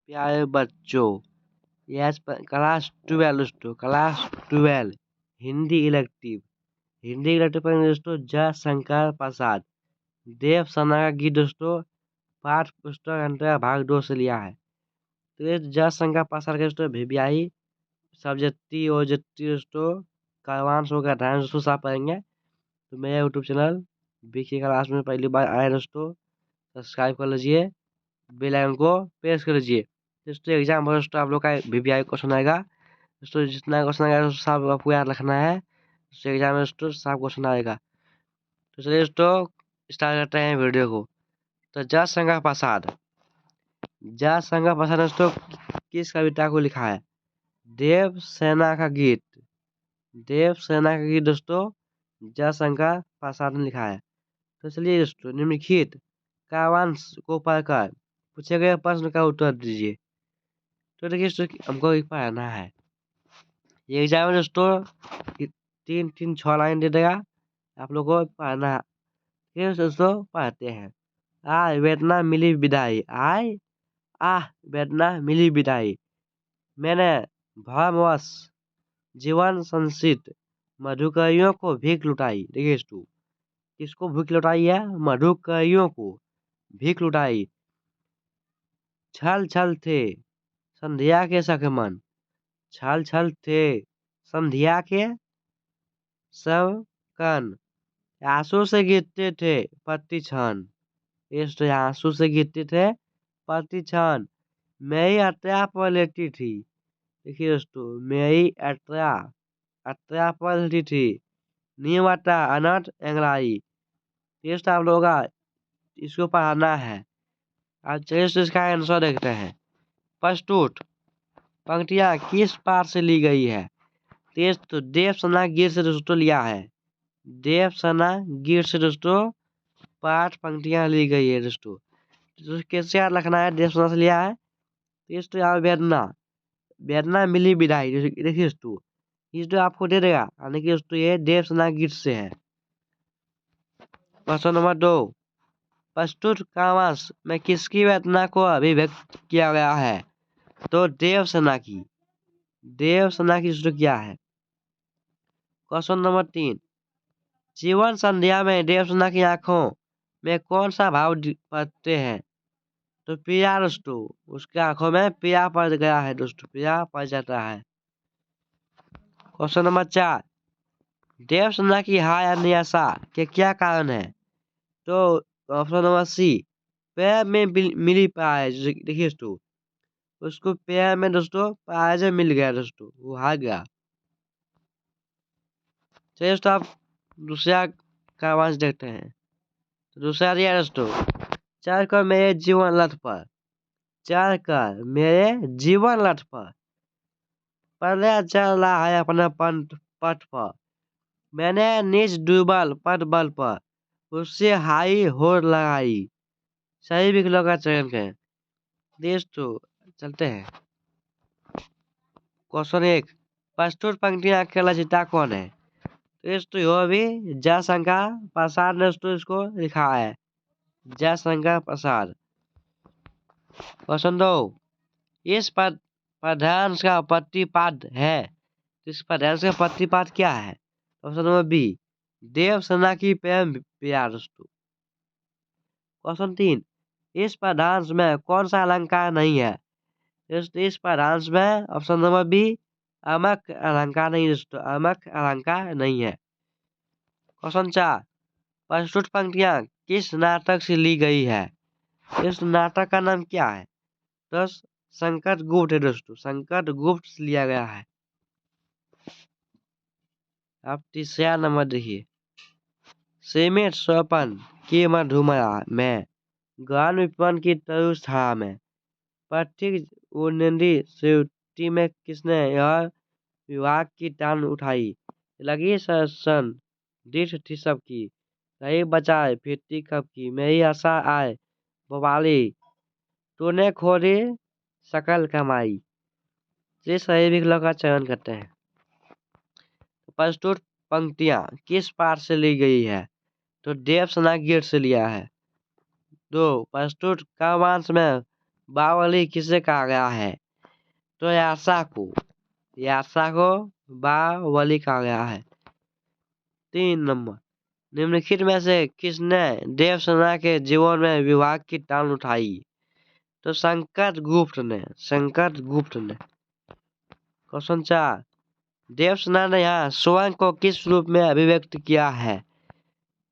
प्यारे बच्चों, yes class 12 दोस्तों, क्लास 12 हिंदी इलेक्टिव पर दोस्तों जयशंकर प्रसाद देव सना का गीत दोस्तों पाठ पुस्तक अंतरा भाग 2 से लिया है। तो ये जयशंकर प्रसाद के दोस्तों भिबियाई सब्जेक्टी और जट्टी दोस्तों कावांश होगा ध्यान दोस्तों साफ पढ़ेंगे। तो मेरे यूट्यूब चैनल बीके क्लास में पहली बार आए दोस्तों, सब्सक्राइब कर लीजिए, बेल आइकन को प्रेस कर लीजिए। दोस्तों एग्जाम में दोस्तों आप लोग का वीवीआई क्वेश्चन आएगा दोस्तों, जितना क्वेश्चन आएगा सब आपको याद रखना है। दोस्तों एग्जाम में दोस्तों सब क्वेश्चन आएगा। तो चलिए दोस्तों स्टार्ट करते हैं वीडियो को। तो जयशंकर प्रसाद दोस्तों किस कविता को लिखा है? देव सेना का गीत दोस्तों जयशंकर प्रसाद ने लिखा है। तो चलिए दोस्तों निम्नलिखित काव्यांश को पढ़कर पूछे गए प्रश्न का उत्तर दीजिए। तो देखिए दोस्तों हमको पढ़ना है। ये एग्जाम में दोस्तों 3-6 लाइन दे देगा, आप लोग को पढ़ना है। ठीक है दोस्तों, पढ़ते हैं। वेदना मिली विदाई, वेदना मिली विदाई, मैंने भरमवश जीवन संसित मधुकरियों को भीख लुटाई। देखिए दोस्तों किसको भीख लुटाई है? मधुकरियों को भीख लुटाई। छल छल थे संध्या के सखमन, छल छल थे संध्या के सब कन, आंसू से गिरते थे प्रति क्षण। इस आंसू से गिरते थे प्रति क्षण, मेरी अतरा पर लेटी थी। देखिए दोस्तों मेरी अतरा पर लेटी थी, नियमता अनंत एंगलाई। ये आप लोगों का इसको पढ़ाना है। अब चलिए इसका आंसर देखते हैं। प्रस्तुत पंक्तियां किस पाठ से ली गई है? तो देव सना गीत से दोस्तों लिया है। देव सना गीत से दोस्तों पाठ पंक्तियां ली गई है दोस्तों। तो कैसे याद रखना है? देव सना से लिया है। दोस्तों यहाँ वेदना मिली विदाई, देखिए दोस्तों इस तो आपको दे देगा, यानी कि दोस्तों ये देव सना गीत से है। क्वेश्चन नंबर 2, प्रस्तुत काव्यांश में किसकी वेदना को अभिव्यक्त किया गया है? तो देव सेना की दोस्तों क्या है? क्वेश्चन नंबर 3, जीवन संध्या में देव सेना की आंखों में कौन सा भाव पड़ते हैं? तो पीड़ा दोस्तों, उसके आंखों में पीड़ा पड़ गया है दोस्तों, पीड़ा पड़ जाता है। क्वेश्चन नंबर 4, देव सेना की हार या निराशा के क्या कारण है? तो ऑप्शन नंबर सी, पैर में मिली प्राइज। देखिए दोस्तों उसको पैर में दोस्तों प्राइज मिल गया दोस्तों, वो हार गया। चलिए दोस्तों आप दूसरा का आवाज देखते हैं। तो दूसरा दिया दोस्तों, चढ़ कर मेरे जीवन रथ पर, चढ़ कर मेरे जीवन रथ पर, प्रलय चल रहा है अपने पथ पर, मैंने निज डूबल पद बल पर उससे हाई होड़ लगाई। सही विकल्प का चयन करें। दोस्तों चलते हैं। क्वेश्चन 1, प्रस्तुत पंक्तियां के रचयिता कौन है? दोस्तों यह भी जयशंकर प्रसाद ने दोस्तों इसको लिखा है, जयशंकर प्रसाद। क्वेश्चन 2, इस पद्यांश का प्रतिपाद है, इस पद्यांश का प्रतिपाद क्या है? ऑप्शन नंबर बी, देव सेना की प्रेम प्यार दोस्तों। क्वेश्चन 3, इस पद्यांश में कौन सा अलंकार नहीं है? इस पद्यांश में ऑप्शन नंबर बी, अमक अलंकार नहीं दोस्तों, अमक अलंकार नहीं है। क्वेश्चन 4, प्रस्तुत पंक्तियां किस नाटक से ली गई है? इस नाटक का नाम क्या है? तो संकट गुप्त है दोस्तों, संकट गुप्त से लिया गया है। अब तीसरा नंबर देखिए, सीमित स्वपन की मधुमया में गान विपन की तरुषा में पथिक उन्नति श्रुति में किसने यह विवाह की टान उठाई? लगी सरसन दीठ थी सबकी, रही बचाए फिरती कब की, मेरी आशा आए बवाली, तूने खोदी सकल कमाई। ये सही विकल्प का चयन करते हैं। प्रस्तुत पंक्तियां किस पाठ से ली गई है? तो देव सेना गीत से लिया है। 2, प्रस्तुत काव्यांश में बावली किसे कहा गया है? तो यासा को बावली कहा गया है। 3 नंबर, निम्नलिखित में से किसने देवसेना के जीवन में विवाह की टांग उठाई? तो संकर गुप्त ने। क्वेश्चन 4, देवसेना ने यहाँ स्वयं को किस रूप में अभिव्यक्त किया है?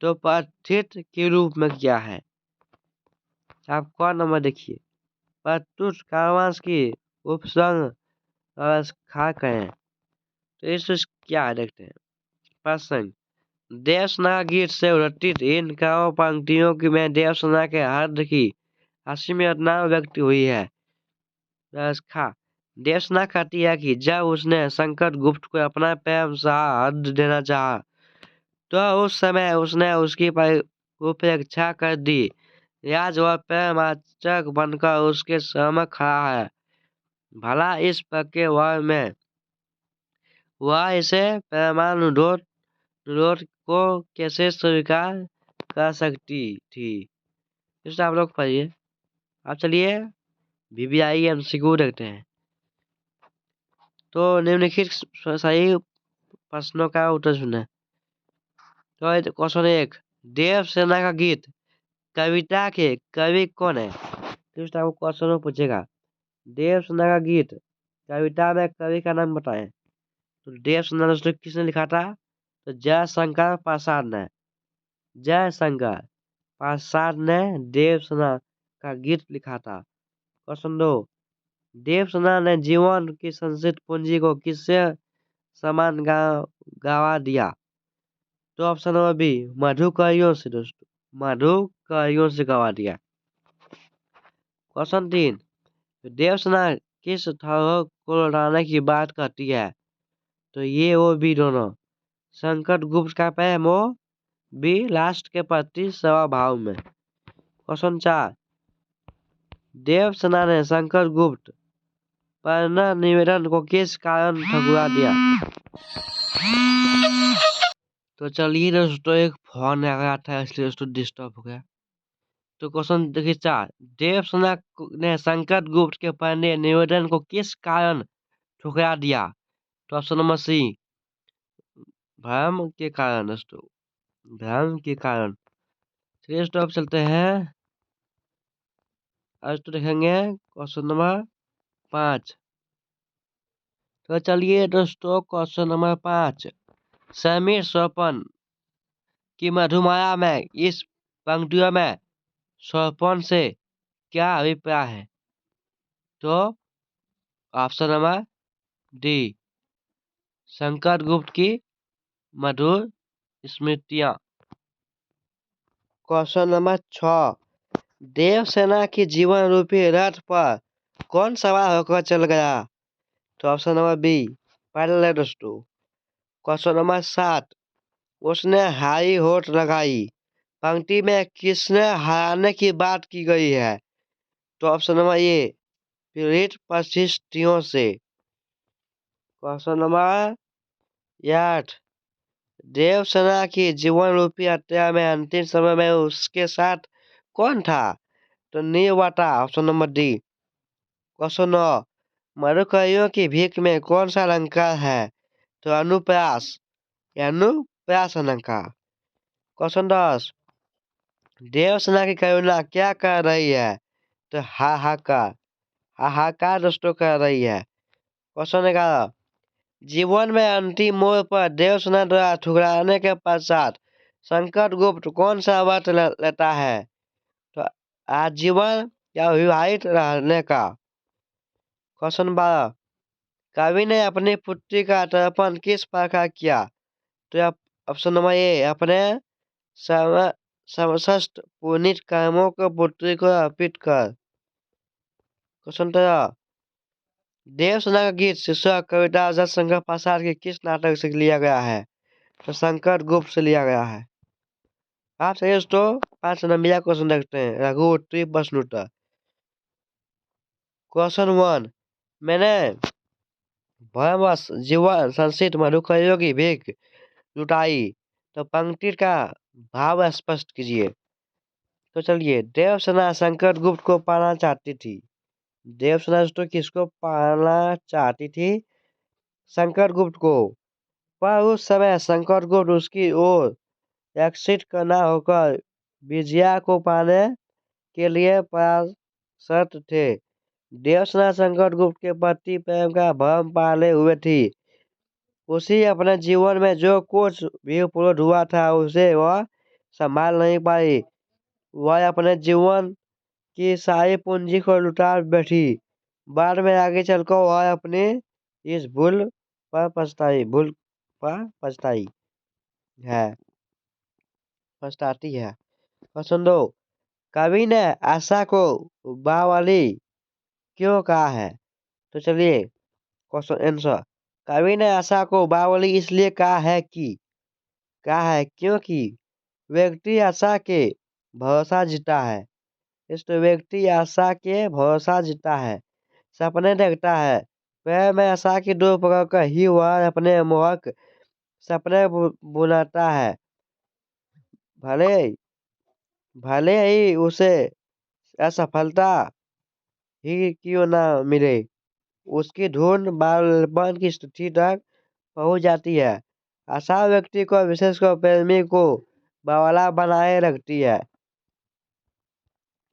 तो प्रथित के रूप में किया है। आप कौन नंबर देखिए, प्रत्युष कामांश की उपसंग खा कहें तो इस क्या है देखते हैं। प्रसंग, देवसेना गीत से रचित इन काव्य पंक्तियों की में देवसेना के हर्ष की हंसी में रचना व्यक्त हुई है। खा, देवसेना कहती है कि जब उसने संकट गुप्त को अपना प्रेम सा हद देना चाहा तो उस समय उसने उसकी उपेक्षा कर दी। आज वह प्रेमाचक बनकर उसके समक्ष खड़ा है। भला इस पक्के वह में वह इसे प्रेमानुरोध को कैसे स्वीकार कर सकती थी? इसे आप लोग पढ़िए। अब चलिए VVI MCQ देखते हैं। तो निम्नलिखित सही प्रश्नों का उत्तर सुने। तो क्वेश्चन 1, देवसेना का गीत कविता के कवि कौन है? तो इस आपको क्वेश्चन में पूछेगा, देवसेना का गीत कविता में कवि का नाम बताएं। तो देवसेना दोस्तों किसने लिखा था? तो जयशंकर प्रसाद ने देवसेना का गीत लिखा था। क्वेश्चन 2, देवसेना ने जीवन की संचित पूंजी को किससे समान गवा दिया? तो ऑप्शन नंबर बी, मधुकरियों से दोस्तों, मधुकरियों से गवा दिया। क्वेश्चन 3, देवसेना किस धरोहर को लौटाने की बात करती है? तो ये वो भी दोनों, संकट गुप्त का प्रेम वो भी लास्ट के प्रति स्वभाव में। क्वेश्चन 4, देवसेना ने संकट गुप्त पर निवेदन को किस कारण ठुकरा दिया? तो चलिए दोस्तों, एक फोन आ गया था इसलिए दोस्तों डिस्टर्ब हो गया। तो क्वेश्चन देखिए 4, देवसेना ने संकट गुप्त के पढ़ने निवेदन को किस कारण ठुकरा दिया? तो ऑप्शन नंबर सी, भ्रम के कारण दोस्तों, भ्रम के कारण। चलिए दोस्तों अब चलते हैं, आज तो देखेंगे क्वेश्चन नंबर 5। तो चलिए दोस्तों क्वेश्चन नंबर 5, समीर स्वपन की मधुमाया में इस पंक्तियों में स्वपन से क्या अभिप्राय है? तो ऑप्शन नंबर डी, संकट गुप्त की मधुर स्मृतियां। क्वेश्चन नंबर 6, देवसेना की जीवन रूपी रथ पर कौन सवार होकर चल गया? तो ऑप्शन नंबर बी, पैदल दोस्तों। क्वेश्चन नंबर 7, उसने हाई होठ लगाई पंक्ति में किसने हराने की बात की गई है? तो ऑप्शन नंबर ए, पीड़ित परिस्थितियों से। क्वेश्चन नंबर 8, देवसेना की जीवन रूपी हत्या में अंतिम समय में उसके साथ कौन था? तो नीलवाटा, ऑप्शन नंबर डी। क्वेश्चन 9, मधुकरियों की भीख में कौन सा अलंकार है? तो अनुप्रास अलंकार। क्वेश्चन 10, देवसेना की करुणा क्या कर रही है? तो हाहाकार दोस्तों कर रही है। क्वेश्चन 11, जीवन में अंतिम मोड़ पर देवसेना द्वारा ठुकराने के पश्चात संकट गुप्त कौन सा व्रत लेता है? तो आजीवन या विवाहित रहने का। क्वेश्चन 12, कवि ने अपनी पुत्री का तर्पण किस प्रकार किया? तो ऑप्शन नंबर ए, अपने समस्त पुनीत कर्मों को पुत्री को अर्पित कर। क्वेश्चन 13, देवसेना का गीत शीर्षक कविता जयशंकर प्रसाद के किस नाटक से लिया गया है? तो संकट गुप्त से लिया गया है। आप सही दोस्तों 5 नंबर क्वेश्चन देखते हैं, रघु ट्रिप बसनुता। क्वेश्चन 1, मैंने भयवश जीवन संचित मधुकरियों की भीख लुटाई, तो पंक्ति का भाव स्पष्ट कीजिए। तो चलिए, देवसेना संकट गुप्त को पाना चाहती थी। देवसेना दोस्तों किसको पालना चाहती थी? शंकर गुप्त को। पर उस समय शंकर गुप्त उसकी ओर एक्सिट करना होकर विजया को पाने के लिए प्रयासरत थे। देवसेना शंकर गुप्त के पति प्रेम का भ्रम पाले हुए थी। उसी अपने जीवन में जो कुछ भी उपलब्ध हुआ था उसे वह संभाल नहीं पाई। वह अपने जीवन की सारी पूंजी को लुटा बैठी। बाद में आगे चलकर वह अपनी इस भूल पर पछताई है पछताती है। क्वेश्चन 2, कवि ने आशा को बावली क्यों कहा है? तो चलिए क्वेश्चन आंसर। कवि ने आशा को बावली इसलिए कहा है क्योंकि व्यक्ति आशा के भरोसा जीता है। इस व्यक्ति आशा के भरोसा जीता है, सपने देखता है। पैर में आशा की डोर पकड़कर ही वह अपने मोहक सपने बुनाता है। भले ही उसे असफलता ही क्यों ना मिले, उसकी धुन बालपन की स्थिति तक पहुंच जाती है। आशा व्यक्ति को विशेषकर प्रेमी को बावला बनाए रखती है।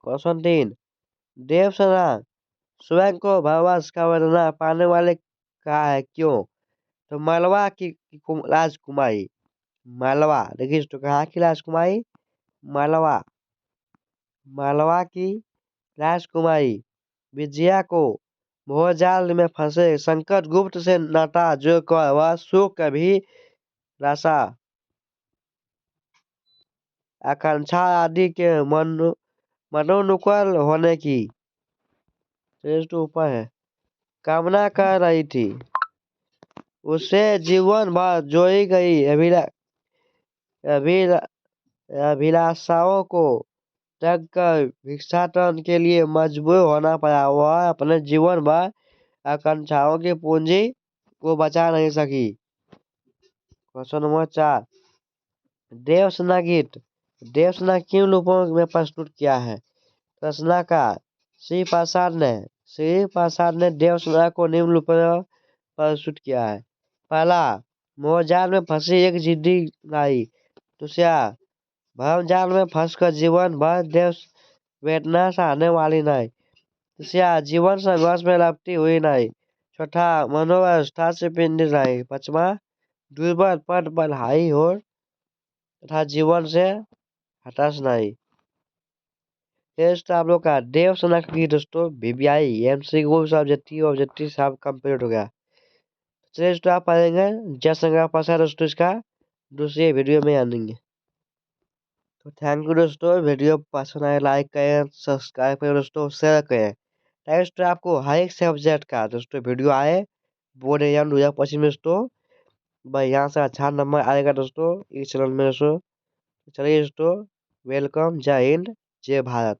क्वेश्चन 3, देवसेना स्वयं को भरवश का वर्णना पाने वाले कहा है क्यों? तो मालवा की राजकुमारी, मालवा देखिए तो कहाँ की राजकुमारी? मालवा की राजकुमारी विजया को मोहजाल में फंसे संकट गुप्त से नाता जोड़कर वह सुख कभी राशा आकांक्षा आदि के मनोनुकूल होने की ऊपर है कामना कर रही थी। उसे जीवन भर जोई गई अभिलाषाओं को त्याग कर भिक्षाटन के लिए मजबूर होना पड़ा। वह अपने जीवन भर आकांक्षाओं की पूंजी को बचा नहीं सकी। क्वेश्चन नंबर 4, देवसेना गीत देवसेना किन रूपों में प्रस्तुत किया है? रचनाकार श्री प्रसाद ने देवसेना को निम्न रूपों में प्रस्तुत किया है। पहला, मोहजाल में फंसी एक जिद्दी नारी। दूसरा, भरमजाल में फंसकर जीवन भर वेदना सहने वाली नारी। तीसरा, जीवन संघर्ष में लपटी हुई नारी। चौथा, मनोवस्था से पीड़ित नारी। पांचवा, दुर्बल पद बलहाई हो तथा जीवन से हताश नारी। आप लोग का देवसेना की दोस्तों VVI MCQ ऑब्जेक्टिव सब कंप्लीट हो गया। चलिए दोस्तों आप पढ़ेंगे जयशंकर प्रसाद दोस्तों इसका दूसरे वीडियो में आनेंगे। तो थैंक यू दोस्तों, वीडियो पसंद आए लाइक करें, सब्सक्राइब करें दोस्तों, शेयर करें। दोस्तों आपको हर एक सब्जेक्ट का दोस्तों वीडियो आए बोर्ड एग्जाम 2025 में दोस्तों यहाँ से अच्छा नंबर आएगा दोस्तों इस चैनल में दोस्तों। चलिए दोस्तों वेलकम, जय हिंद, जय भारत।